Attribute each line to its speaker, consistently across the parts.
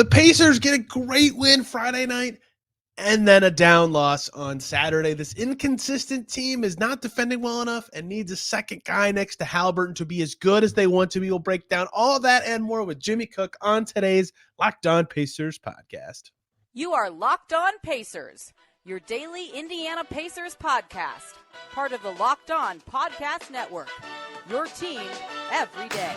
Speaker 1: The Pacers get a great win Friday night and then a down loss on Saturday. This inconsistent team is not defending well enough and needs a second guy next to Haliburton to be as good as they want to be. We'll break down all of that and more with Jimmy Cook on today's Locked On Pacers podcast.
Speaker 2: You are Locked On Pacers, your daily Indiana Pacers podcast, part of the Locked On Podcast Network, your team every day.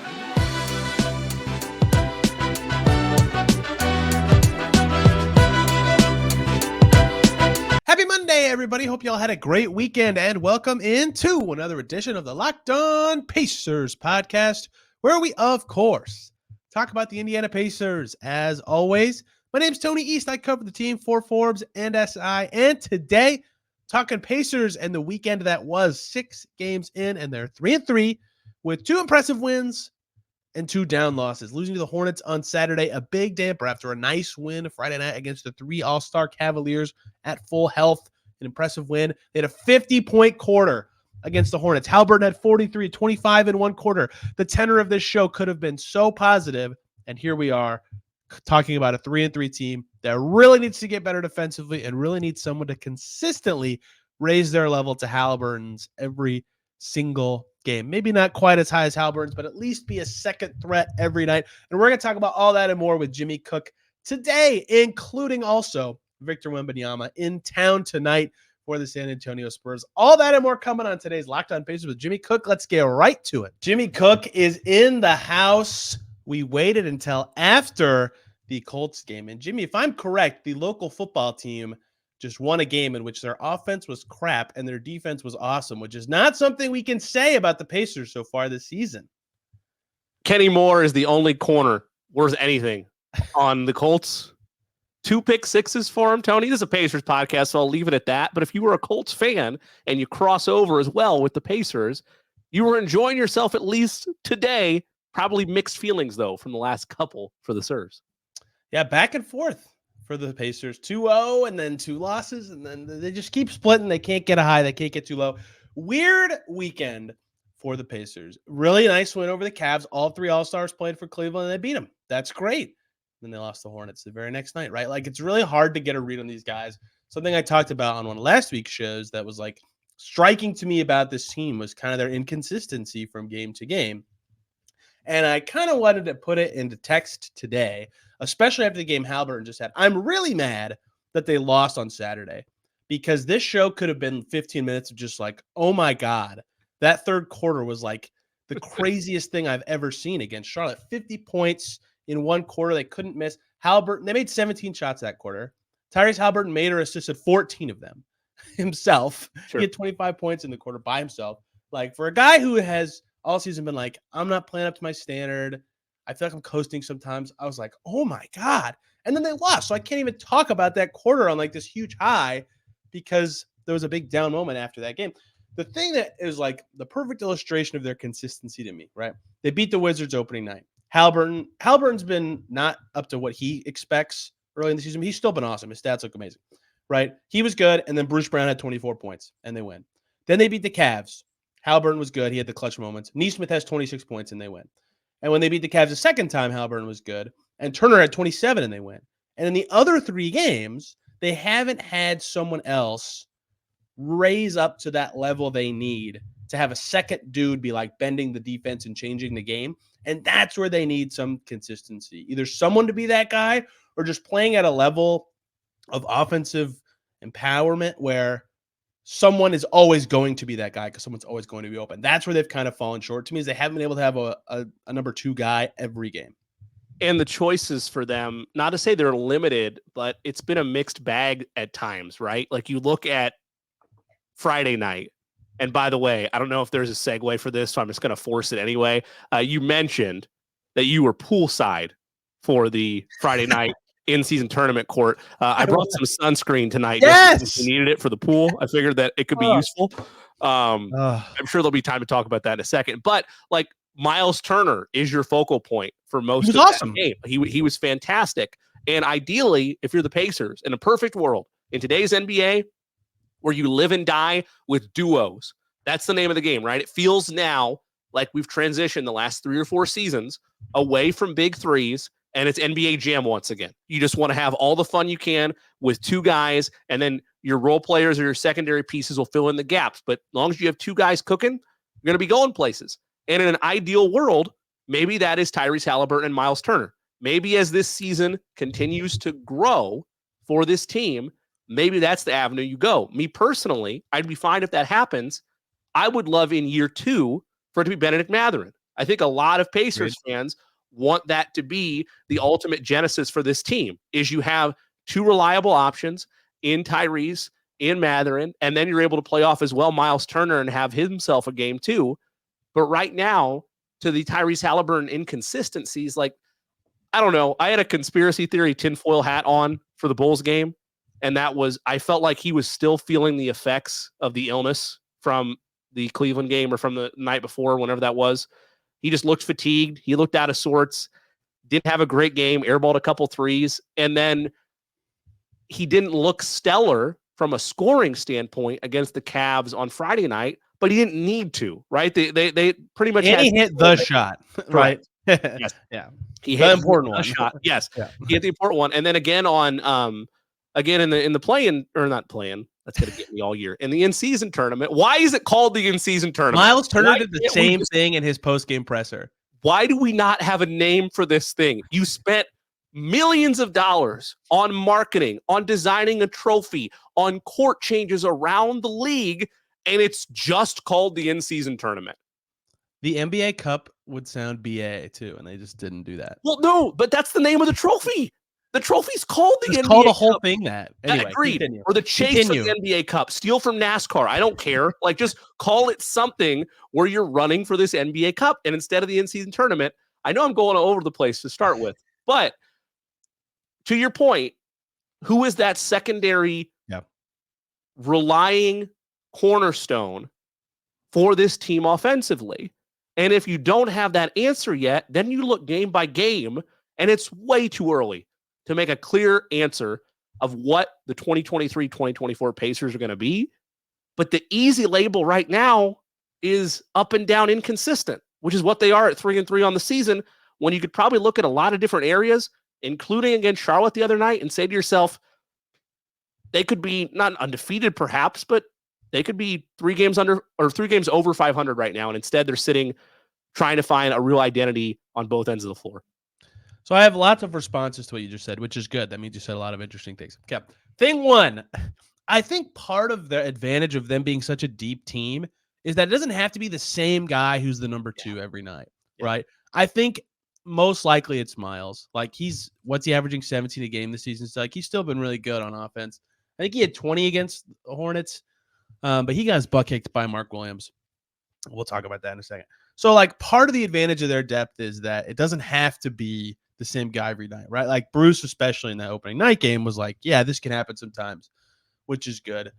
Speaker 1: Happy Monday, everybody. Hope y'all had a great weekend and welcome into another edition of the Locked On Pacers podcast, where we, of course, talk about the Indiana Pacers. As always, my name's Tony East. I cover the team for Forbes and SI, and today, talking Pacers and the weekend that was 6 games in, and they're 3-3 with 2 impressive wins and 2 down losses. Losing to the Hornets on Saturday, a big damper after a nice win Friday night against the 3 All-Star Cavaliers at full health. An impressive win. They had a 50-point quarter against the Hornets. Haliburton had 43, 25 in one quarter. The tenor of this show could have been so positive, and here we are talking about a 3-3 team that really needs to get better defensively and really needs someone to consistently raise their level to Haliburton's every single game. Maybe not quite as high as Haliburton's, but at least be a second threat every night. And we're going to talk about all that and more with Jimmy Cook today, including also Victor Wembanyama in town tonight for the San Antonio Spurs. All that and more coming on today's Locked On Pacers with Jimmy Cook. Let's get right to it. Jimmy Cook is in the house. We waited until after the Colts game. And Jimmy, if I'm correct, the local football team just won a game in which their offense was crap and their defense was awesome, which is not something we can say about the Pacers so far this season.
Speaker 3: Kenny Moore is the only corner worth anything on the Colts. 2 pick sixes for him, Tony. This is a Pacers podcast, so I'll leave it at that. But if you were a Colts fan and you cross over as well with the Pacers, you were enjoying yourself at least today. Probably mixed feelings, though, from the last couple for the Spurs.
Speaker 1: Yeah, back and forth for the Pacers. 2-0 and then 2 losses, and then they just keep splitting. They can't get a high. They can't get too low. Weird weekend for the Pacers. Really nice win over the Cavs. All 3 All-Stars played for Cleveland, and they beat them. That's great. Then they lost the Hornets the very next night, right? Like, it's really hard to get a read on these guys. Something I talked about on one of last week's shows that was, like, striking to me about this team was kind of their inconsistency from game to game. And I kind of wanted to put it into text today, especially after the game Haliburton just had. I'm really mad that they lost on Saturday because this show could have been 15 minutes of just like, oh my God, that third quarter was like the craziest thing I've ever seen against Charlotte. 50 points in one quarter. They couldn't miss. Haliburton, they made 17 shots that quarter. Tyrese Haliburton made or assisted 14 of them himself. Sure. He had 25 points in the quarter by himself. Like, for a guy who has all season been like, I'm not playing up to my standard, I feel like I'm coasting sometimes, I was like, oh my God. And then they lost. So I can't even talk about that quarter on like this huge high because there was a big down moment after that game. The thing that is like the perfect illustration of their consistency to me, right? They beat the Wizards opening night. Haliburton's been not up to what he expects early in the season. He's still been awesome. His stats look amazing, right? He was good. And then Bruce Brown had 24 points and they win. Then they beat the Cavs. Haliburton was good. He had the clutch moments. Neesmith has 26 points and they win. And when they beat the Cavs the second time, Haliburton was good. And Turner had 27 and they win. And in the other 3 games, they haven't had someone else raise up to that level they need to have a second dude be like bending the defense and changing the game. And that's where they need some consistency. Either someone to be that guy or just playing at a level of offensive empowerment where someone is always going to be that guy because someone's always going to be open. That's where they've kind of fallen short to me is they haven't been able to have a number 2 guy every game.
Speaker 3: And the choices for them, not to say they're limited, but it's been a mixed bag at times, right? Like you look at Friday night, and by the way, I don't know if there's a segue for this, so I'm just going to force it anyway. You mentioned that you were poolside for the Friday night in-season tournament court. I brought some sunscreen tonight.
Speaker 1: Yes!
Speaker 3: Just in case you needed it for the pool. I figured that it could be useful. I'm sure there'll be time to talk about that in a second. But like Miles Turner is your focal point for most of
Speaker 1: awesome.
Speaker 3: that game. He was fantastic. And ideally, if you're the Pacers, in a perfect world, in today's NBA, where you live and die with duos, that's the name of the game, right? It feels now like we've transitioned the last 3 or 4 seasons away from big threes and it's NBA Jam once again. You just want to have all the fun you can with two guys, and then your role players or your secondary pieces will fill in the gaps. But as long as you have two guys cooking, you're going to be going places. And in an ideal world, maybe that is Tyrese Haliburton and Miles Turner. Maybe as this season continues to grow for this team, maybe that's the avenue you go. Me personally, I'd be fine if that happens. I would love in year 2 for it to be Benedict Mathurin. I think a lot of Pacers fans want that to be the ultimate genesis for this team, is you have two reliable options in Tyrese, in Mathurin, and then you're able to play off as well Miles Turner and have himself a game too. But right now, to the Tyrese Haliburton inconsistencies, like, I don't know. I had a conspiracy theory tinfoil hat on for the Bulls game, and that was, I felt like he was still feeling the effects of the illness from the Cleveland game or from the night before, whenever that was. He just looked fatigued. He looked out of sorts. Didn't have a great game, airballed a couple threes, and then he didn't look stellar from a scoring standpoint against the Cavs on Friday night, but he didn't need to, right? They pretty much
Speaker 1: he hit the shot, right?
Speaker 3: Yes.
Speaker 1: Yeah.
Speaker 3: He
Speaker 1: hit
Speaker 3: hit
Speaker 1: the important one.
Speaker 3: shot. Yes.
Speaker 1: Yeah.
Speaker 3: He hit the important one. And then again on again in the play-in, or not play-in, that's gonna get me all year. In the in-season tournament. Why is it called the in-season tournament?
Speaker 1: Miles Turner did the same thing in his post-game presser.
Speaker 3: Why do we not have a name for this thing? You spent millions of dollars on marketing, on designing a trophy, on court changes around the league, and it's just called the in-season tournament.
Speaker 1: The NBA Cup would sound BA too, and they just didn't do that.
Speaker 3: Well, no, but that's the name of the trophy. The trophy's called the NBA
Speaker 1: call the whole
Speaker 3: Cup.
Speaker 1: thing that. Anyway,
Speaker 3: agreed.
Speaker 1: Continue.
Speaker 3: Or the chase of the NBA Cup. Steal from NASCAR. I don't care. Like, just call it something where you're running for this NBA Cup. And instead of the in-season tournament, I know I'm going all over the place to start with, but to your point, who is that secondary relying cornerstone for this team offensively? And if you don't have that answer yet, then you look game by game, and it's way too early to make a clear answer of what the 2023-2024 Pacers are going to be. But the easy label right now is up and down inconsistent, which is what they are at 3-3 on the season, when you could probably look at a lot of different areas, including against Charlotte the other night, and say to yourself, they could be not undefeated perhaps, but they could be 3 games under or 3 games over 500 right now. And instead they're sitting trying to find a real identity on both ends of the floor.
Speaker 1: So I have lots of responses to what you just said, which is good. That means you said a lot of interesting things. Okay. Thing one, I think part of the advantage of them being such a deep team is that it doesn't have to be the same guy who's the number 2 every night, right? I think most likely it's Miles. Like, what's he averaging 17 a game this season? So like, he's still been really good on offense. I think he had 20 against the Hornets. But he got his butt kicked by Mark Williams. We'll talk about that in a second. So, like, part of the advantage of their depth is that it doesn't have to be the same guy every night, right? Like, Bruce, especially in that opening night game, was like, yeah, this can happen sometimes, which is good.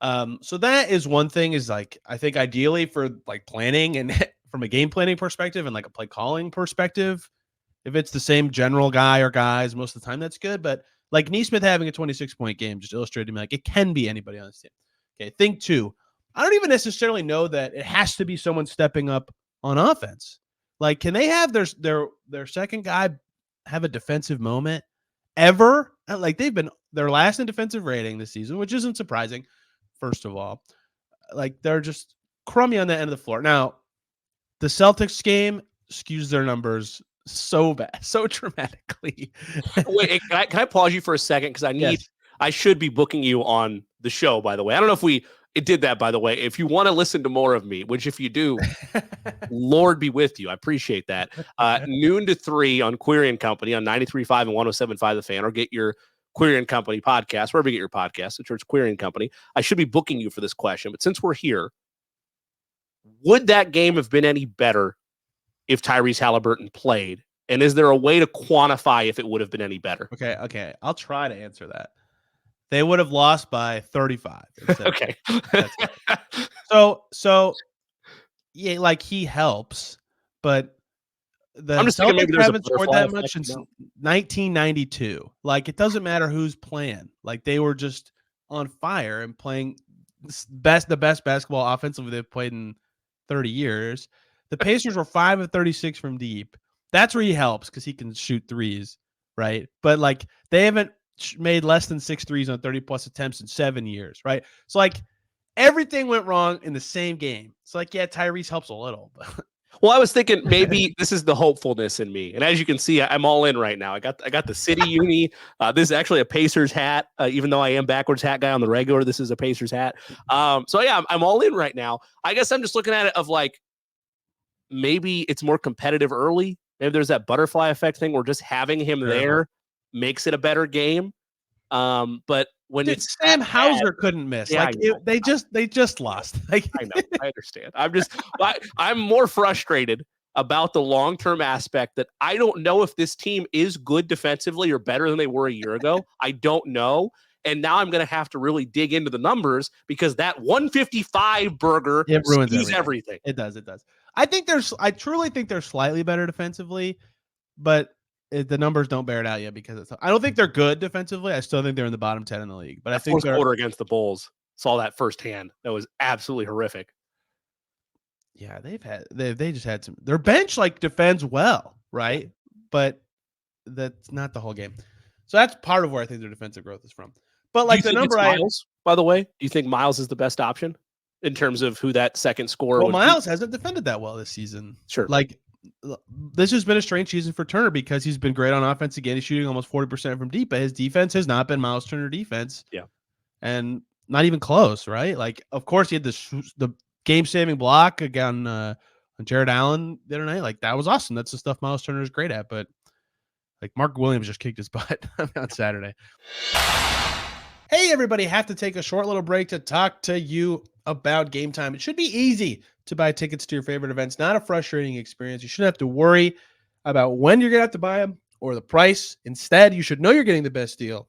Speaker 1: So that is one thing, is like, I think ideally for like planning and from a game planning perspective and like a play calling perspective, if it's the same general guy or guys most of the time, that's good. But like Nesmith having a 26-point game just illustrated to me, like, it can be anybody on this team. Okay, thing two, I don't even necessarily know that it has to be someone stepping up on offense. Like, can they have their second guy have a defensive moment ever? Like, they've been their last in defensive rating this season, which isn't surprising. First of all, like, they're just crummy on the end of the floor. Now, the Celtics game skews their numbers so bad, so dramatically.
Speaker 3: Wait, can I pause you for a second? Because I should be booking you on the show, by the way. I don't know if it did that, by the way. If you want to listen to more of me, which if you do, Lord be with you. I appreciate that. Noon to 3 on Query and Company on 93.5 and 107.5 The Fan, or get your Query and Company podcast, wherever you get your podcast, it's Query and Company. I should be booking you for this question, but since we're here, would that game have been any better if Tyrese Haliburton played? And is there a way to quantify if it would have been any better?
Speaker 1: Okay. I'll try to answer that. They would have lost by 35.
Speaker 3: Okay.
Speaker 1: So yeah, like, he helps, but the
Speaker 3: I'm just thinking maybe
Speaker 1: Celtics
Speaker 3: there's
Speaker 1: haven't scored that much since 1992. Like, it doesn't matter who's playing. Like, they were just on fire and playing the best basketball offensively they've played in 30 years. The Pacers were 5 of 36 from deep. That's where he helps because he can shoot threes, right? But like they haven't made less than 6 threes on 30+ attempts in 7 years, right? So like everything went wrong in the same game. It's like, yeah, Tyrese helps a little, but
Speaker 3: Well, I was thinking maybe this is the hopefulness in me, and as you can see, I'm all in right now. I got the City uni. This is actually a Pacers hat, even though I am backwards hat guy on the regular. This is a Pacers hat. So yeah, I'm all in right now. I guess I'm just looking at it of like maybe it's more competitive early. Maybe there's that butterfly effect thing where just having him there makes it a better game. But when it's
Speaker 1: Sam Hauser couldn't miss.
Speaker 3: Yeah,
Speaker 1: like they just lost. Like
Speaker 3: I know, I understand. I'm more frustrated about the long-term aspect that I don't know if this team is good defensively or better than they were a year ago. I don't know. And now I'm going to have to really dig into the numbers because that 155 burger
Speaker 1: it ruins
Speaker 3: everything.
Speaker 1: It does. I truly think they're slightly better defensively, but the numbers don't bear it out yet because I don't think they're good defensively. I still think they're in the bottom 10 in the league. But I think
Speaker 3: fourth quarter against the Bulls, saw that firsthand. That was absolutely horrific.
Speaker 1: Yeah, they just had some. Their bench like defends well, right? But that's not the whole game. So that's part of where I think their defensive growth is from. But like the number
Speaker 3: Miles, by the way, do you think Miles is the best option in terms of who that second scorer?
Speaker 1: Well, Miles hasn't defended that well this season.
Speaker 3: Sure,
Speaker 1: like this has been a strange season for Turner because he's been great on offense again. He's shooting almost 40% from deep, but his defense has not been Miles Turner defense.
Speaker 3: Yeah,
Speaker 1: and not even close, right? Like, of course, he had the game-saving block again on Jared Allen the other night. Like, that was awesome. That's the stuff Miles Turner is great at. But like, Mark Williams just kicked his butt on Saturday. Hey, everybody! Have to take a short little break to talk to you about Game Time. It should be easy to buy tickets to your favorite events. Not a frustrating experience. You shouldn't have to worry about when you're gonna have to buy them or the price. Instead, you should know you're getting the best deal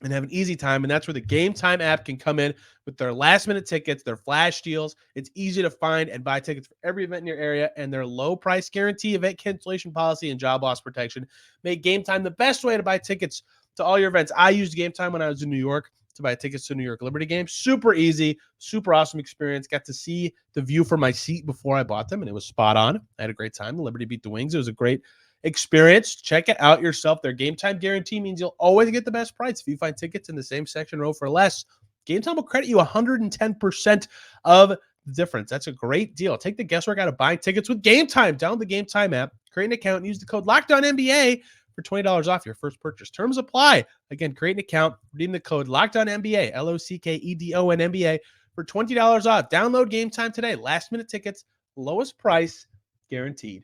Speaker 1: and have an easy time. And that's where the Game Time app can come in with their last-minute tickets, their flash deals. It's easy to find and buy tickets for every event in your area, and their low price guarantee, event cancellation policy, and job loss protection make Game Time the best way to buy tickets to all your events. I used Game Time when I was in New York to buy tickets to New York Liberty games. Super easy, super awesome experience. Got to see the view from my seat before I bought them, and it was spot on. I had a great time. The Liberty beat the Wings. It was a great experience. Check it out yourself. Their Game Time guarantee means you'll always get the best price. If you find tickets in the same section row for less, Game Time will credit you 110% of the difference. That's a great deal. Take the guesswork out of buying tickets with Game Time. Download the Game Time app, create an account, and use the code LOCKEDONNBA for $20 off your first purchase. Terms apply. Again, create an account, redeem the code LOCKEDONNBA, LOCKEDONNBA for $20 off. Download Game Time today. Last minute tickets, lowest price guaranteed.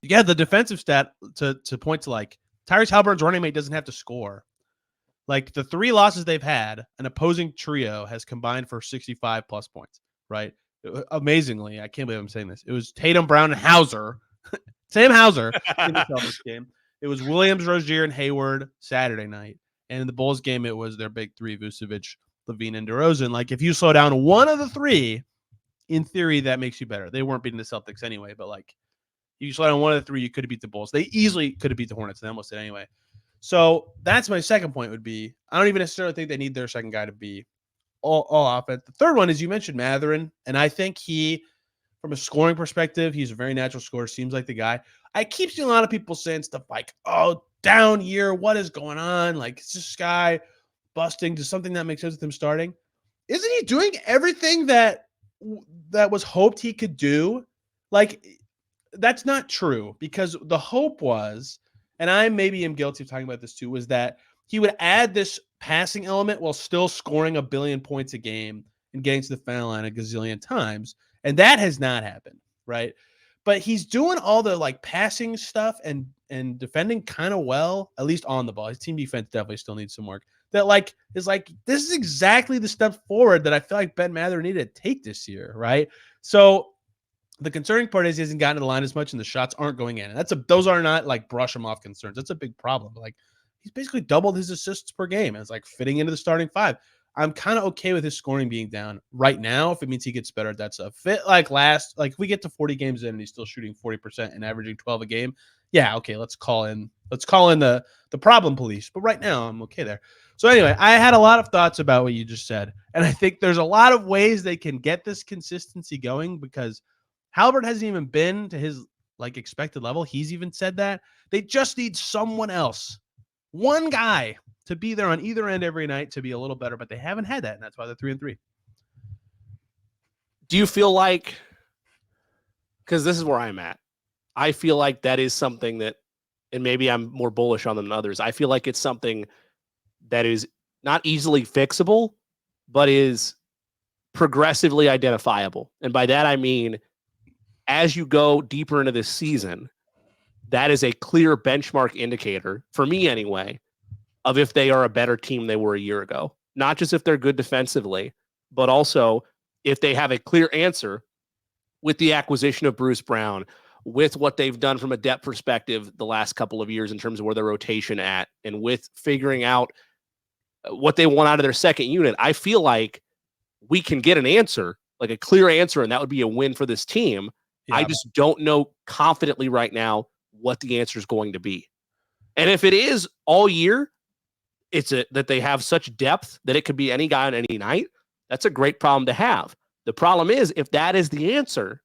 Speaker 1: Yeah, the defensive stat to point to like Tyrese Haliburton's running mate doesn't have to score. Like the 3 losses they've had, an opposing trio has combined for 65 plus points, right? Amazingly, I can't believe I'm saying this. It was Tatum, Brown, and Hauser. Sam Hauser in the Celtics game. It was Williams, Rozier, and Hayward Saturday night. And in the Bulls game, it was their big 3, Vucevic, Levine, and DeRozan. Like if you slow down one of the 3, in theory, that makes you better. They weren't beating the Celtics anyway, but like you slow down one of the 3, you could have beat the Bulls. They easily could have beat the Hornets. They almost did anyway. So that's my second point would be, I don't even necessarily think they need their second guy to be all offense. The third one is you mentioned Mathurin, and I think he, from a scoring perspective, he's a very natural scorer. Seems like the guy. I keep seeing a lot of people saying stuff like, oh, down year, what is going on? Like, is this guy busting to something that makes sense with him starting? Isn't he doing everything that was hoped he could do? Like, that's not true because the hope was, and I maybe am guilty of talking about this too, was that he would add this passing element while still scoring 1 billion points a game and getting to the foul line a gazillion times. And that has not happened, right? But he's doing all the like passing stuff and defending kind of well, at least on the ball. His team defense definitely still needs some work. That like is like, this is exactly the step forward that I feel like Ben Mather needed to take this year, right? So the concerning part is he hasn't gotten to the line as much and the shots aren't going in. And those are not like brush him off concerns. That's a big problem. Like he's basically doubled his assists per game. And it's like fitting into the starting 5. I'm kind of okay with his scoring being down right now if it means he gets better at that stuff. Fit like if we get to 40 games in and he's still shooting 40% and averaging 12 a game, yeah, okay, let's call in the problem police. But right now I'm okay there. So anyway, I had a lot of thoughts about what you just said. And I think there's a lot of ways they can get this consistency going because Haliburton hasn't even been to his like expected level. He's even said that. They just need someone else, one guy to be there on either end every night to be a little better, but they haven't had that, and that's why they're 3-3.
Speaker 3: Do you feel like, because this is where I'm at, I feel like that is something that, and maybe I'm more bullish on them than others, I feel like it's something that is not easily fixable, but is progressively identifiable. And by that, I mean, as you go deeper into this season, that is a clear benchmark indicator, for me anyway, of if they are a better team they were a year ago. Not just if they're good defensively, but also if they have a clear answer with the acquisition of Bruce Brown, with what they've done from a depth perspective the last couple of years in terms of where their rotation at, and with figuring out what they want out of their second unit. I feel like we can get an answer, like a clear answer, and that would be a win for this team. Yeah. I just don't know confidently right now what the answer is going to be. And if it is all year, that they have such depth that it could be any guy on any night, that's a great problem to have. The problem is, if that is the answer,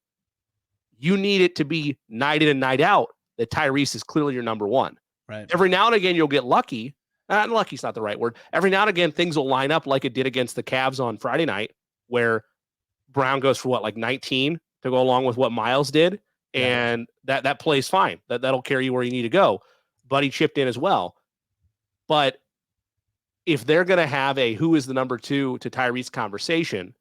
Speaker 3: you need it to be night in and night out that Tyrese is clearly your number one.
Speaker 1: Right.
Speaker 3: Every now and again, you'll get lucky. Lucky's not the right word. Every now and again, things will line up like it did against the Cavs on Friday night, where Brown goes for 19 to go along with what Miles did. And that plays fine. That'll carry you where you need to go. But he chipped in as well. But if they're going to have a who is the number two to Tyrese conversation,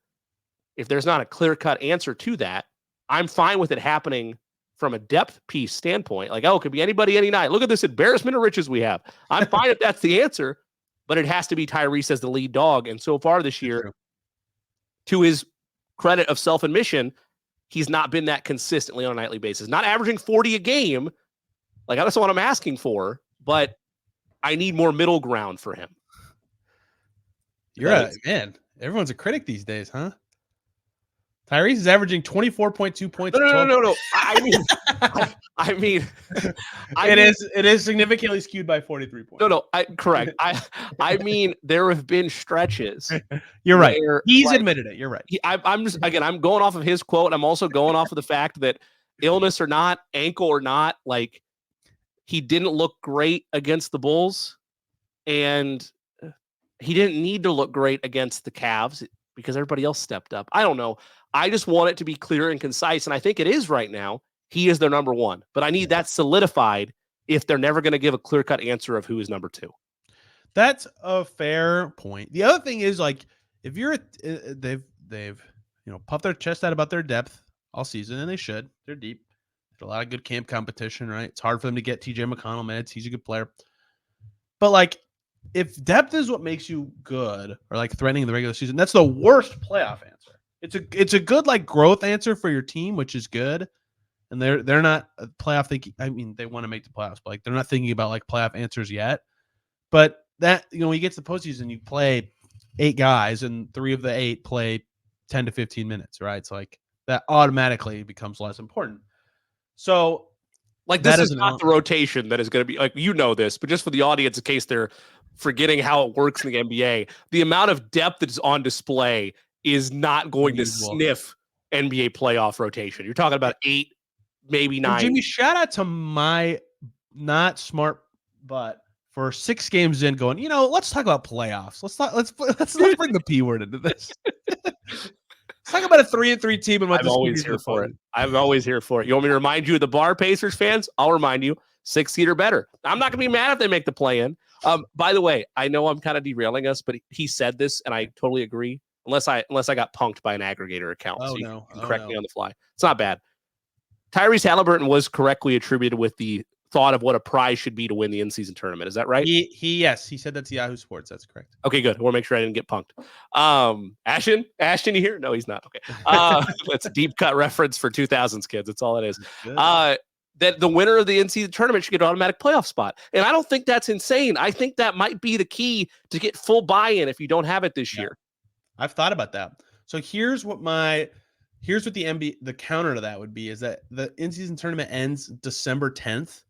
Speaker 3: if there's not a clear-cut answer to that, I'm fine with it happening from a depth piece standpoint. Like, it could be anybody, any night. Look at this embarrassment of riches we have. I'm fine if that's the answer, but it has to be Tyrese as the lead dog. And so far this year, to his credit of self-admission, he's not been that consistently on a nightly basis. Not averaging 40 a game. Like, that's what I'm asking for, but I need more middle ground for him.
Speaker 1: Man, everyone's a critic these days, huh? Tyrese is averaging 24.2 points.
Speaker 3: No. I mean,
Speaker 1: it is significantly skewed by 43 points.
Speaker 3: Correct. I mean, there have been stretches.
Speaker 1: You're right. He's admitted it. You're right.
Speaker 3: I'm going off of his quote. I'm also going off of the fact that illness or not, ankle or not, like, he didn't look great against the Bulls, and he didn't need to look great against the Cavs because everybody else stepped up. I don't know. I just want it to be clear and concise, and I think it is right now. He is their number one, but I need that solidified if they're never going to give a clear-cut answer of who is number two.
Speaker 1: That's a fair point. The other thing is, like, if you're they've puffed their chest out about their depth all season, and they should. They're deep. There's a lot of good camp competition, right? It's hard for them to get TJ McConnell minutes. He's a good player. But, like, if depth is what makes you good or, like, threatening in the regular season, that's the worst playoff answer. It's a good, like, growth answer for your team, which is good. And they're not a playoff thinking. I mean, they want to make the playoffs, but, like, they're not thinking about, like, playoff answers yet. But that, when you get to the postseason, you play 8 guys, and 3 of the 8 play 10 to 15 minutes, right? It's like that automatically becomes less important. So,
Speaker 3: like, this is not the rotation that is going to be, like, this, but just for the audience, in case they're forgetting how it works in the NBA, the amount of depth that is on display is not going to sniff NBA playoff rotation. You're talking about 8, maybe 9.
Speaker 1: And Jimmy, shout out to my not smart butt for 6 games in going, let's talk about playoffs. Let's bring the P word into this. Let's talk about a 3-3 team and what
Speaker 3: I'm always here for it. I'm always here for it. You want me to remind you of the bar, Pacers fans? I'll remind you, 6 seed or better. I'm not going to be mad if they make the play-in. By the way, I know I'm kind of derailing us, but he said this, and I totally agree. Unless I got punked by an aggregator account. So you can correct me on the fly. It's not bad. Tyrese Haliburton was correctly attributed with the thought of what a prize should be to win the in-season tournament. Is that right?
Speaker 1: Yes, he said that's Yahoo Sports. That's correct.
Speaker 3: Okay, good. I want to make sure I didn't get punked. Ashton, you here? No, he's not. Okay. That's a deep cut reference for 2000s kids. That's all it is. That the winner of the in-season tournament should get an automatic playoff spot. And I don't think that's insane. I think that might be the key to get full buy-in if you don't have it this year.
Speaker 1: I've thought about that. So here's what the NBA, the counter to that would be, is that the in-season tournament ends December 10th.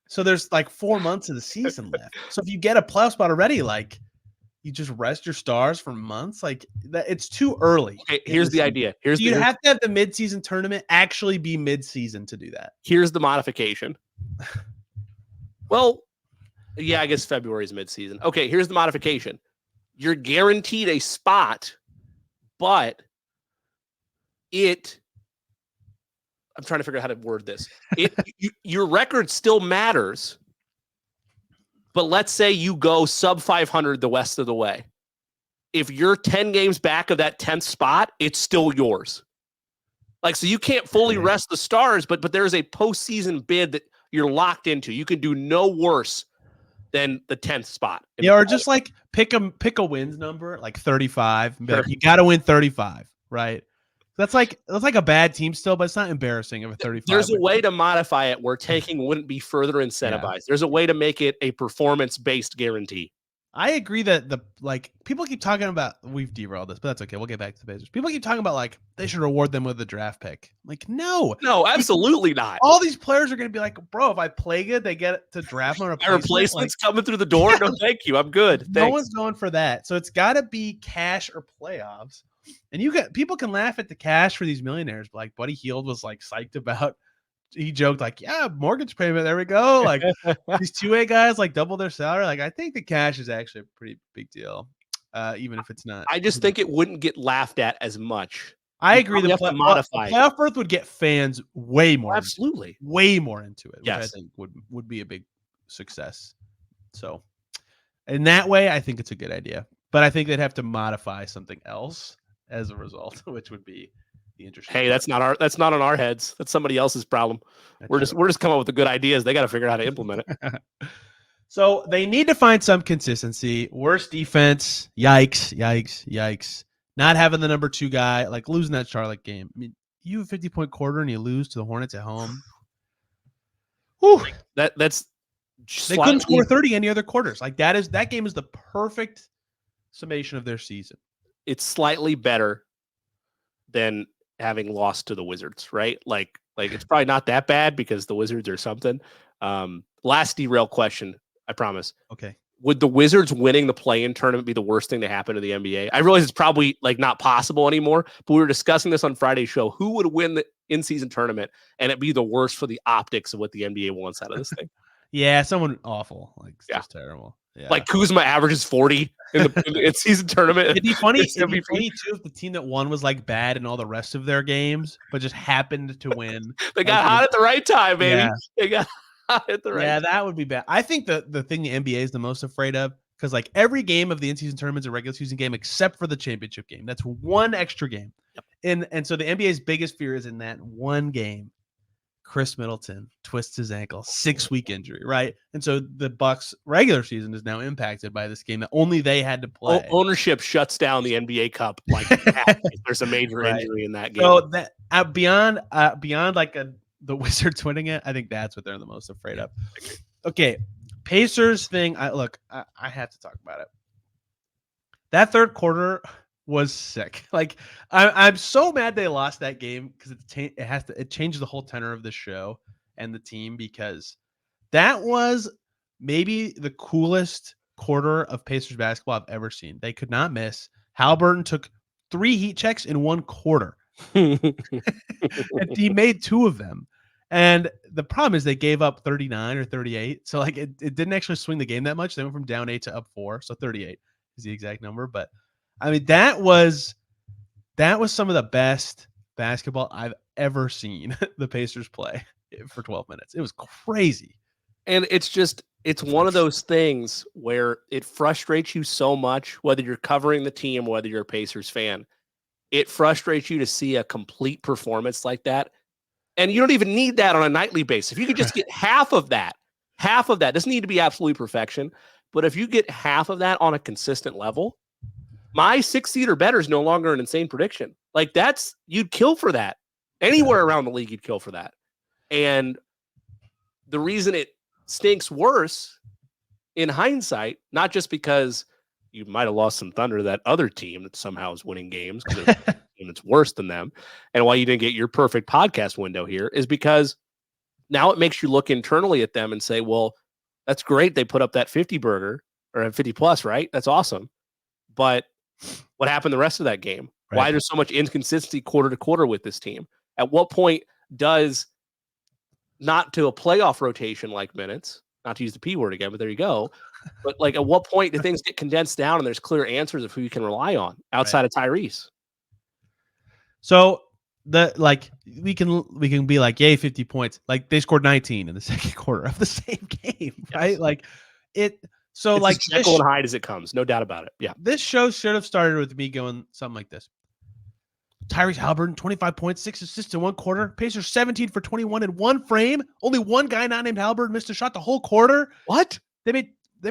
Speaker 1: So there's like 4 months of the season left. So if you get a playoff spot already, like, you just rest your stars for months. Like that, it's too early.
Speaker 3: Okay, here's the idea.
Speaker 1: You'd have to have the midseason tournament actually be midseason to do that.
Speaker 3: Here's the modification. Well, yeah, I guess February is midseason. Okay, here's the modification. You're guaranteed a spot, but I'm trying to figure out how to word this. Your record still matters, but let's say you go sub 500 the rest of the way. If you're 10 games back of that 10th spot, it's still yours. Like, so you can't fully rest the stars, but there's a postseason bid that you're locked into. You can do no worse than the 10th spot.
Speaker 1: Yeah, or just like pick a wins number, like 35. And be like, you got to win 35, right? That's like a bad team still, but it's not embarrassing of a 35.
Speaker 3: There's a way to modify it where tanking wouldn't be further incentivized. Yeah. There's a way to make it a performance-based guarantee.
Speaker 1: I agree that people keep talking about, we've derailed this, but that's okay. We'll get back to the Pacers. People keep talking about like they should reward them with a draft pick. Like, no,
Speaker 3: absolutely not.
Speaker 1: All these players are going to be like, bro, if I play good, they get to draft my replacement.
Speaker 3: My replacement's coming through the door. No, thank you. I'm good. Thanks.
Speaker 1: No one's going for that. So it's got to be cash or playoffs. And people can laugh at the cash for these millionaires, but like Buddy Hield was like psyched about. He joked like, "Yeah, mortgage payment. There we go." Like these 2A guys like double their salary. Like I think the cash is actually a pretty big deal, even if it's not.
Speaker 3: I just think it wouldn't get laughed at as much.
Speaker 1: I agree. The playoff berth would get fans way more, way more into it, which I think would be a big success. So, in that way, I think it's a good idea. But I think they'd have to modify something else as a result, which would be the interesting.
Speaker 3: Hey, that's not on our heads. That's somebody else's problem. We're just coming up with the good ideas. They got to figure out how to implement it.
Speaker 1: So they need to find some consistency. Worst defense. Yikes. Not having the number 2 guy, like losing that Charlotte game. I mean, you have a 50-point quarter and you lose to the Hornets at home. Whew.
Speaker 3: That's
Speaker 1: they couldn't score 30 any other quarters. Like that game is the perfect summation of their season.
Speaker 3: It's slightly better than having lost to the Wizards, right? Like it's probably not that bad because the Wizards are something. Last derail question, I promise.
Speaker 1: Okay.
Speaker 3: Would the Wizards winning the play-in tournament be the worst thing to happen to the NBA? I realize it's probably like not possible anymore, but we were discussing this on Friday's show. Who would win the in-season tournament and it be the worst for the optics of what the NBA wants out of this thing?
Speaker 1: Yeah, someone awful. Like just terrible. Yeah.
Speaker 3: Like Kuzma averages 40 in the in-season tournament.
Speaker 1: It'd be funny too if the team that won was like bad in all the rest of their games, but just happened to win.
Speaker 3: They got hot at the right time, baby. Yeah. They got hot at the right time.
Speaker 1: Yeah, that would be bad. I think the thing the NBA is the most afraid of, because like every game of the in-season tournament is a regular season game except for the championship game. That's one extra game. Yep. And so the NBA's biggest fear is in that one game. Chris Middleton twists his ankle, 6-week injury, right? And so the Bucks regular season is now impacted by this game that only they had to play.
Speaker 3: Ownership shuts down the NBA Cup like there's a major injury in that game.
Speaker 1: So that beyond like the Wizards winning it, I think that's what they're the most afraid of. Okay, Pacers thing. I have to talk about it. That third quarter was sick. Like I'm so mad they lost that game because it changed the whole tenor of the show and the team, because that was maybe the coolest quarter of Pacers basketball I've ever seen. They could not miss. Haliburton took 3 heat checks in one quarter. And he made 2 of them. And the problem is they gave up 39 or 38. So like it didn't actually swing the game that much. They went from down 8 to up 4. So 38 is the exact number. But I mean, that was some of the best basketball I've ever seen the Pacers play for 12 minutes. It was crazy.
Speaker 3: And it's one of those things where it frustrates you so much, whether you're covering the team, whether you're a Pacers fan. It frustrates you to see a complete performance like that. And you don't even need that on a nightly basis. If you could just get half of that, doesn't need to be absolute perfection. But if you get half of that on a consistent level, my 6 seed or better is no longer an insane prediction. Like you'd kill for that. Anywhere around the league, you'd kill for that. And the reason it stinks worse in hindsight, not just because you might have lost some thunder to that other team that somehow is winning games because it's worse than them, and why you didn't get your perfect podcast window here, is because now it makes you look internally at them and say, well, that's great. They put up that 50 burger or a 50 plus, right? That's awesome. but what happened the rest of that game?
Speaker 1: Right.
Speaker 3: Why there's so much inconsistency quarter to quarter with this team? At what point does not to a playoff rotation like minutes, not to use the P word again, but there you go. But like, at what point do things get condensed down and there's clear answers of who you can rely on outside of Tyrese?
Speaker 1: So we can be like, yay, 50 points. Like they scored 19 in the second quarter of the same game, right?
Speaker 3: Yes.
Speaker 1: Like it. So
Speaker 3: it's
Speaker 1: like
Speaker 3: as Jekyll and Hyde as it comes, no doubt about it. Yeah,
Speaker 1: this show should have started with me going something like this: Tyrese Haliburton, 25 points, 6 assists in one quarter. Pacers 17 for 21 in one frame. Only one guy not named Haliburton missed a shot the whole quarter.
Speaker 3: What?
Speaker 1: They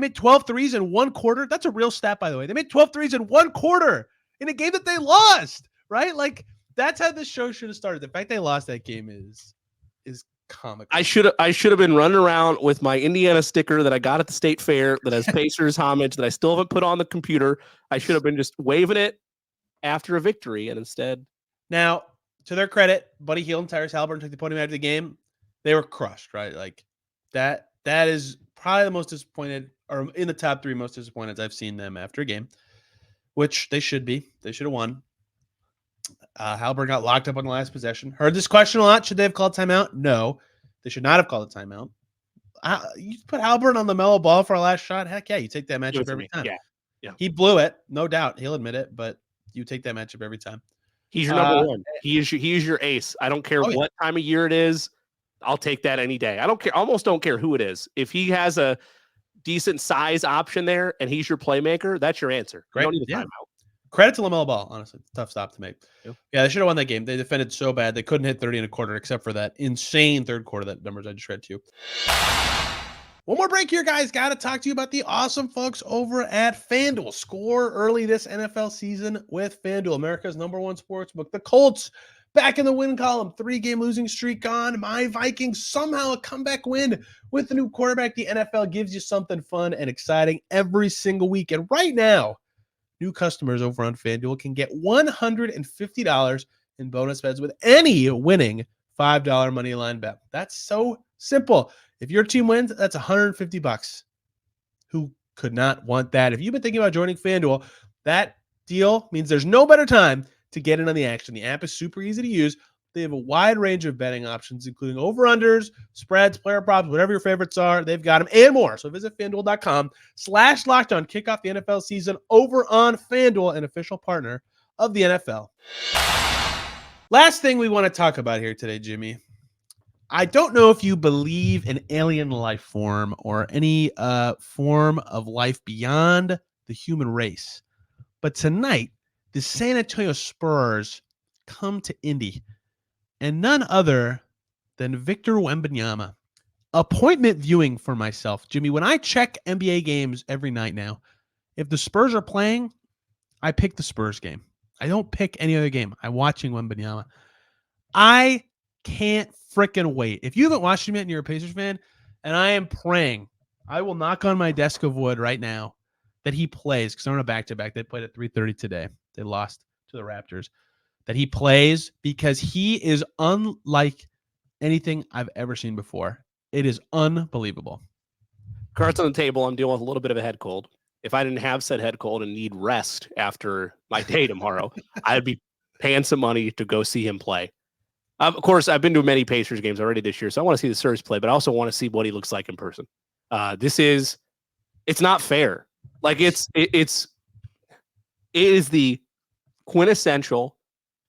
Speaker 1: made 12 threes in one quarter. That's a real stat, by the way. They made 12 threes in one quarter in a game that they lost, right? Like that's how this show should have started. The fact they lost that game is comical.
Speaker 3: I should have been running around with my Indiana sticker that I got at the state fair that has Pacers homage that I still haven't put on the computer. I should have been just waving it after a victory, and instead.
Speaker 1: Now, to their credit, Buddy Hield and Tyrese Haliburton took the podium after the game. They were crushed, right? Like that is probably the most disappointed, or in the top 3 most disappointed I've seen them after a game, which they should be. They should have won. Haliburton got locked up on the last possession. Heard this question a lot. Should they have called timeout? No, they should not have called a timeout. You put Haliburton on the mellow ball for our last shot. Heck yeah, you take that matchup every time.
Speaker 3: Yeah.
Speaker 1: He blew it, no doubt. He'll admit it, but you take that matchup every time.
Speaker 3: He's your number one. He is your ace. I don't care what time of year it is. I'll take that any day. I don't care. Almost don't care who it is. If he has a decent size option there and he's your playmaker, that's your answer.
Speaker 1: Great.
Speaker 3: You don't need a timeout.
Speaker 1: Credit to LaMelo Ball, honestly. Tough stop to make. Yeah, they should have won that game. They defended so bad. They couldn't hit 30 and a quarter except for that insane third quarter, that numbers I just read to you. One more break here, guys. Got to talk to you about the awesome folks over at FanDuel. Score early this NFL season with FanDuel, America's #1 sportsbook. The Colts back in the win column. 3-game losing streak on. My Vikings somehow a comeback win with the new quarterback. The NFL gives you something fun and exciting every single week. And right now, new customers over on FanDuel can get $150 in bonus bets with any winning $5 money line bet. That's so simple. If your team wins, that's $150. Who could not want that? If you've been thinking about joining FanDuel, that deal means there's no better time to get in on the action. The app is super easy to use. They have a wide range of betting options, including over-unders, spreads, player props, whatever your favorites are. They've got them and more. So visit FanDuel.com/LockedOn. Kick off the NFL season over on FanDuel, an official partner of the NFL. Last thing we want to talk about here today, Jimmy. I don't know if you believe in alien life form or any form of life beyond the human race. But tonight, the San Antonio Spurs come to Indy. And none other than Victor Wembanyama. Appointment viewing for myself. Jimmy, when I check NBA games every night now, if the Spurs are playing, I pick the Spurs game. I don't pick any other game. I'm watching Wembanyama. I can't freaking wait. If you haven't watched him yet and you're a Pacers fan, and I am praying, I will knock on my desk of wood right now that he plays, because they're on a back-to-back. They played at 3:30 today. They lost to the Raptors. That he plays, because he is unlike anything I've ever seen before. It is unbelievable.
Speaker 3: Cards on the table. I'm dealing with a little bit of a head cold. If I didn't have said head cold and need rest after my day tomorrow, I'd be paying some money to go see him play. Of course, I've been to many Pacers games already this year, so I want to see the Spurs play, but I also want to see what he looks like in person. It's not fair. Like it is the quintessential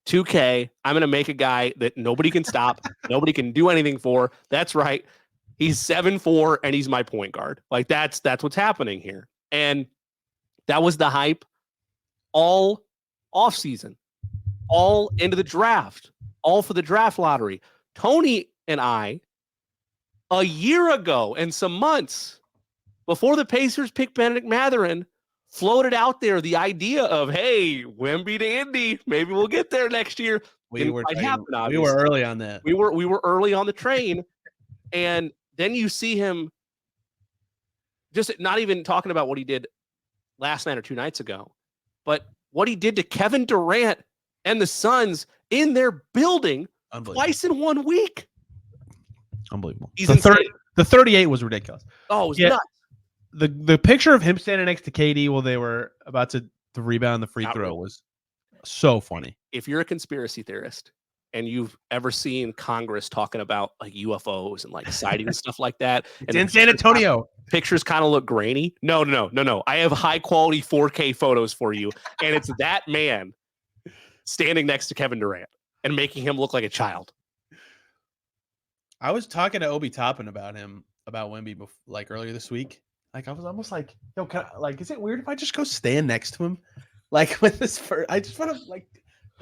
Speaker 3: 2K. I'm going to make a guy that nobody can stop. Nobody can do anything for. That's right. He's 7'4" and he's my point guard. Like that's what's happening here. And that was the hype all off season, all into the draft, all for the draft lottery. Tony and I, a year ago and some months before the Pacers picked Benedict Mathurin, floated out there the idea of, hey, Wemby to Indy, maybe we'll get there next year.
Speaker 1: We were early on that.
Speaker 3: We were early on the train, and then you see him just not even talking about what he did last night or 2 nights ago, but what he did to Kevin Durant and the Suns in their building twice in 1 week.
Speaker 1: Unbelievable.
Speaker 3: He's
Speaker 1: the 38 was ridiculous.
Speaker 3: Oh, it was nuts.
Speaker 1: The picture of him standing next to KD while they were about to The rebound, the free
Speaker 3: Not
Speaker 1: throw
Speaker 3: really.
Speaker 1: was so funny.
Speaker 3: If you're a conspiracy theorist and you've ever seen Congress talking about like UFOs and like sightings and stuff like that,
Speaker 1: It's
Speaker 3: and the
Speaker 1: in San Antonio.
Speaker 3: pictures kind of look grainy. No. I have high quality 4K photos for you, and it's that man standing next to Kevin Durant and making him look like a child.
Speaker 1: I was talking to Obi Toppin about Wemby like earlier this week. Like I was almost like, yo, is it weird if I just go stand next to him? Like with this I just want to like.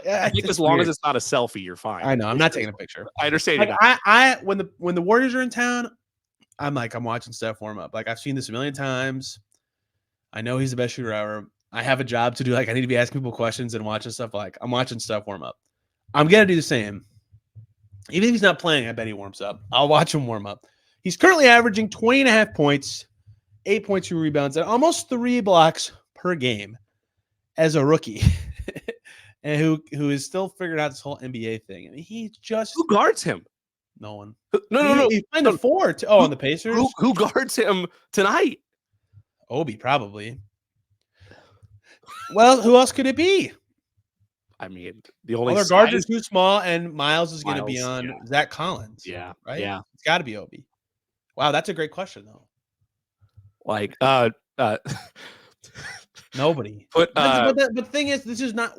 Speaker 3: I think as long as it's not a selfie, you're fine.
Speaker 1: I know I'm not taking a picture.
Speaker 3: I understand.
Speaker 1: Like, I when the Warriors are in town, I'm watching Steph warm up. Like I've seen this a million times. I know he's the best shooter ever. I have a job to do. Like I need to be asking people questions and watching stuff. Like I'm watching Steph warm up. I'm gonna do the same. Even if he's not playing, I bet he warms up. I'll watch him warm up. He's currently averaging 20.5 points, 8.2 rebounds, and almost 3 blocks per game as a rookie. And who is still figuring out this whole NBA thing. I mean, he just
Speaker 3: who guards him?
Speaker 1: No one.
Speaker 3: No.
Speaker 1: He's playing the 4. On the Pacers.
Speaker 3: Who guards him tonight?
Speaker 1: Obi, probably. Well, who else could it be?
Speaker 3: I mean, the only
Speaker 1: their guards are too small, and Miles is going to be on Zach Collins.
Speaker 3: Yeah,
Speaker 1: right.
Speaker 3: Yeah,
Speaker 1: it's got to be Obi. Wow, that's a great question, though.
Speaker 3: Like,
Speaker 1: nobody.
Speaker 3: But
Speaker 1: the thing is, this is not.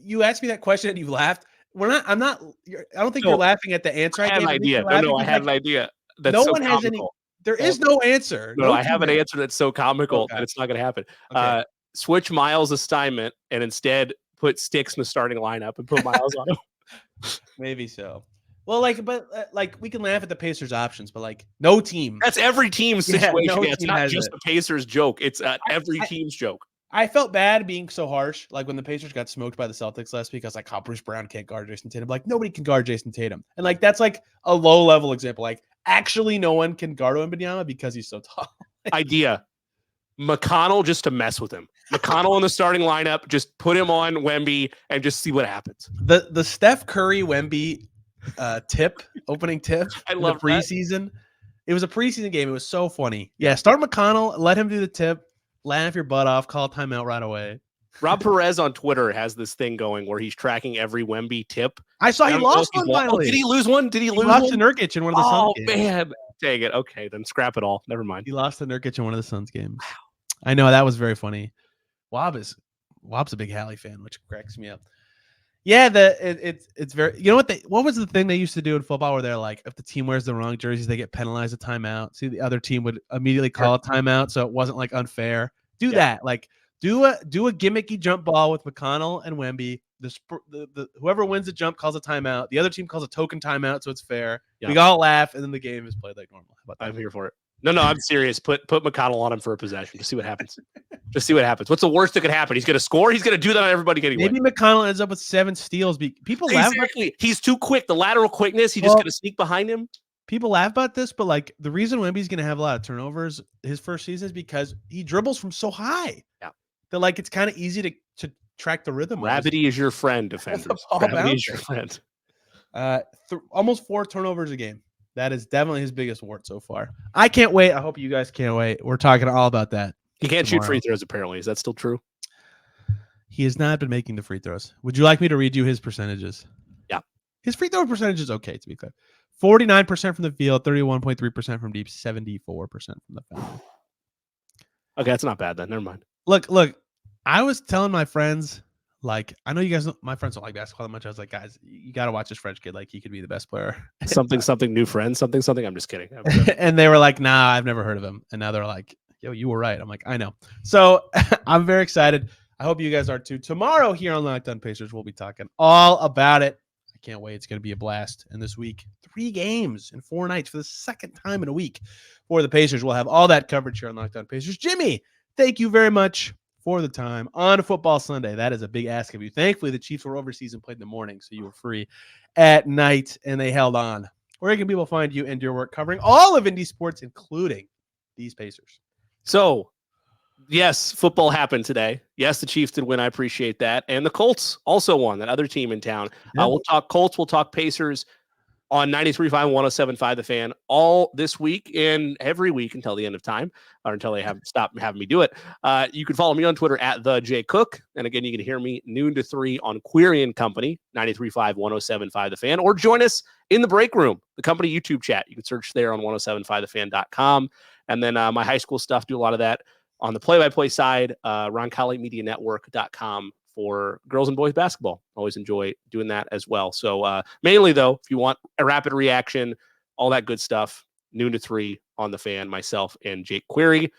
Speaker 1: You asked me that question and you laughed. We're not. I'm not. I don't think you're laughing at the answer.
Speaker 3: I have an idea. No, I have an idea. That's
Speaker 1: no
Speaker 3: so
Speaker 1: one has any. There is no answer.
Speaker 3: No, I have an answer that's so comical that it's not going to happen. Okay. Switch Miles' assignment and instead put Sticks in the starting lineup and put Miles on him.
Speaker 1: Maybe so. Well, we can laugh at the Pacers' options, but like no team.
Speaker 3: That's every team's situation. It's not just
Speaker 1: the
Speaker 3: Pacers' joke. It's every team's joke.
Speaker 1: I felt bad being so harsh. Like when the Pacers got smoked by the Celtics last week, I was like, "Oh, Bruce Brown can't guard Jason Tatum." Like nobody can guard Jason Tatum, and like that's like a low level example. Like actually, no one can guard Wembanyama because he's so tall.
Speaker 3: Idea. McConnell just to mess with him. McConnell in the starting lineup, just put him on Wemby and just see what happens.
Speaker 1: The Steph Curry Wemby opening tip.
Speaker 3: I love
Speaker 1: the preseason. It was a preseason game. It was so funny. Yeah, start McConnell, let him do the tip, laugh your butt off, call a timeout right away.
Speaker 3: Rob Perez on Twitter has this thing going where he's tracking every Wemby tip.
Speaker 1: I saw he lost one finally.
Speaker 3: Oh, did he lose one?
Speaker 1: He lost to Nurkic in one of the Suns games.
Speaker 3: Oh man, dang it. Okay, then scrap it all. Never mind.
Speaker 1: He lost to Nurkic in one of the Suns games. Wow. I know that was very funny. Wob's a big Hallie fan, which cracks me up. Yeah, it's very. You know what was the thing they used to do in football where they're like, if the team wears the wrong jerseys, they get penalized a timeout. See, the other team would immediately call a timeout, so it wasn't like unfair. Do that, like do a gimmicky jump ball with McConnell and Wemby. The whoever wins the jump calls a timeout. The other team calls a token timeout, so it's fair. Yeah. We all laugh, and then the game is played like normal. How about that?
Speaker 3: I'm here for it. No, I'm serious. Put McConnell on him for a possession. Just see what happens. Just see what happens. What's the worst that could happen? He's going to score. He's going to do that on everybody getting
Speaker 1: Maybe McConnell ends up with 7 steals. People laugh.
Speaker 3: Exactly. He's too quick. The lateral quickness. He's just going to sneak behind him.
Speaker 1: People laugh about this, but like the reason Wemby's going to have a lot of turnovers his first season is because he dribbles from so high.
Speaker 3: Yeah.
Speaker 1: That like it's kind of easy to track the rhythm.
Speaker 3: Gravity is your friend, defenders. Gravity is your friend.
Speaker 1: Almost 4 turnovers a game. That is definitely his biggest wart so far. I can't wait. I hope you guys can't wait. We're talking all about that.
Speaker 3: He can't shoot free throws, apparently. Is that still true?
Speaker 1: He has not been making the free throws. Would you like me to read you his percentages?
Speaker 3: Yeah.
Speaker 1: His free throw percentage is okay, to be clear. 49% from the field, 31.3% from deep, 74% from the foul.
Speaker 3: Okay, that's not bad then. Never mind.
Speaker 1: Look. I was telling my friends, like, I know you guys, my friends don't like basketball that much. I was like, guys, you got to watch this French kid. Like, he could be the best player.
Speaker 3: something new friend, something. I'm just kidding.
Speaker 1: And they were like, nah, I've never heard of him. And now they're like, yo, you were right. I'm like, I know. So I'm very excited. I hope you guys are too. Tomorrow here on Locked On Pacers, we'll be talking all about it. I can't wait. It's going to be a blast. And this week, 3 games in 4 nights for the second time in a week for the Pacers. We'll have all that coverage here on Locked On Pacers. Jimmy, thank you very much for the time on Football Sunday. That is a big ask of you. Thankfully, the Chiefs were overseas and played in the morning, so you were free at night, and they held on. Where can people find you and your work covering all of indie sports, including these Pacers?
Speaker 3: So, yes, football happened today. Yes, the Chiefs did win. I appreciate that. And the Colts also won, that other team in town.
Speaker 1: Yeah.
Speaker 3: We'll talk Colts. We'll talk Pacers. on 93.5 and 107.5 The Fan all this week and every week until the end of time, or until they stop having me do it. You can follow me on Twitter at the J Cook. And again, you can hear me noon to 3 on Query and Company, 93.5, 107.5 The Fan, or join us in the break room, the company YouTube chat. You can search there on 1075thefan.com. And then my high school stuff, do a lot of that on the play-by-play side, RoncalliMediaNetwork.com for girls and boys basketball. Always enjoy doing that as well. So mainly, though, if you want a rapid reaction, all that good stuff, noon to 3 on The Fan, myself and Jake Query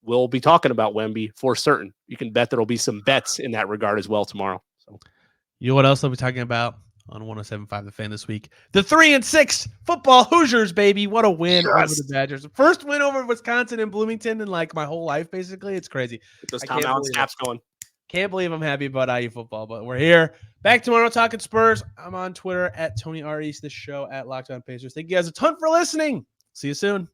Speaker 3: will be talking about Wemby for certain. You can bet there'll be some bets in that regard as well tomorrow. So,
Speaker 1: you know what else I'll be talking about on 107.5 The Fan this week? The 3-6 football Hoosiers, baby. What a win over the Badgers. First win over Wisconsin and Bloomington in like my whole life, basically. It's crazy.
Speaker 3: Get those Tom Allen snaps going.
Speaker 1: Can't believe I'm happy about IU football, but we're here. Back tomorrow talking Spurs. I'm on Twitter at Tony R. East, this show at Locked On Pacers. Thank you guys a ton for listening. See you soon.